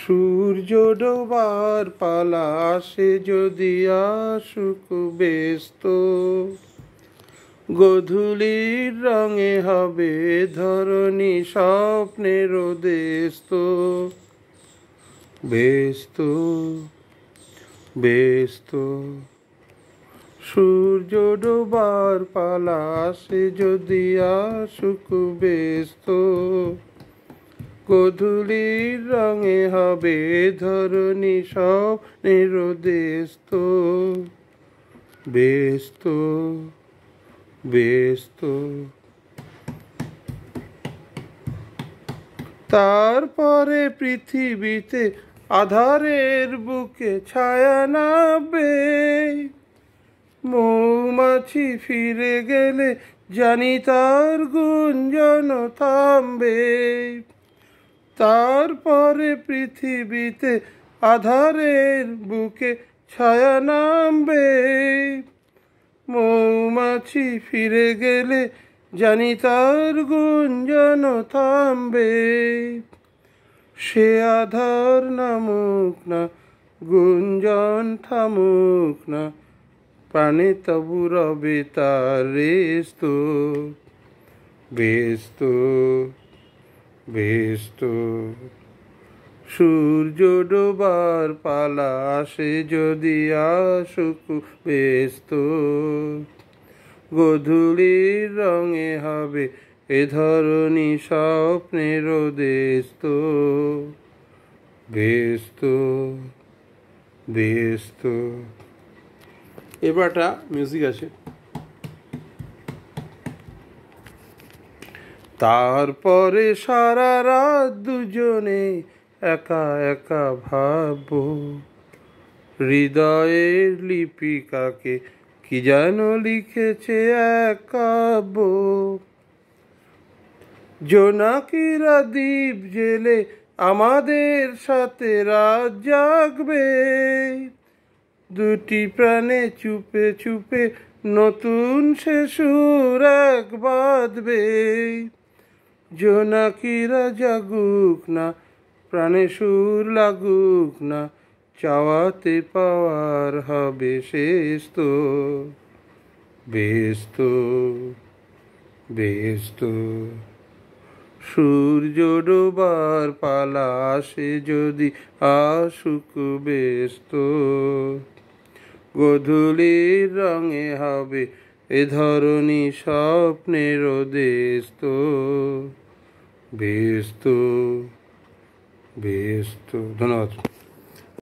সূর্য ডোবার পালা আসে যদি আসুক ব্যস্ত, গোধূলির রঙে হবে ধরণী স্বপ্নের দেস্ত। ব্যস্ত ব্যস্ত সূর্য ডোবার পালা আসে যদি আসুক ব্যস্ত, গোধূলির রঙে হবে ধরণী স্বপ্নের দেস্ত। ব্যস্ত ব্যস্ত তারপরে পৃথিবীতে আধারের বুকে ছায়া নামবে, মৌমাছি ফিরে গেলে জানি তার গুঞ্জন থামবে। তারপরে পৃথিবীতে আধারের বুকে ছায়া নামবে, মৌমাছি ফিরে গেলে জানি তার গুঞ্জন থামবে। সে আধার নামুক না, গুঞ্জন থামুক না, প্রাণে তবু রবে তার রেস্ত। ব্যস্ত ব্যস্ত সূর্য ডোবার পালা আসে যদি আসুক ব্যস্ত, গোধূলির রঙে হবে এ ধরণী স্বপ্নের দেস্ত। ব্যস্ত ব্যস্ত এবারটা মিউজিক আছে। তারপরে সারা রাত দুজনে একা একা ভাববো, হৃদয়ের লিপিকাকে কি যেন লিখেছে এক কাব্য। জোনাকিরা দ্বীপ জেলে আমাদের সাথে রাত জাগবে, দুটি প্রাণে চুপে চুপে নতুন সে সুর এক বাঁধবে। জোনাকিরা জাগুক না, প্রাণে সুর লাগুক না, চাওয়াতে পাওয়ার হবে শেষ তো। ব্যস্ত ব্যস্ত সূর্য ডোবার পালা আসে যদি আসুক ব্যস্ত, গোধূলির রঙে হবে এ ধরণী স্বপ্নের দেস্ত। ব্যস্ত ব্যস্ত ধন্যবাদ।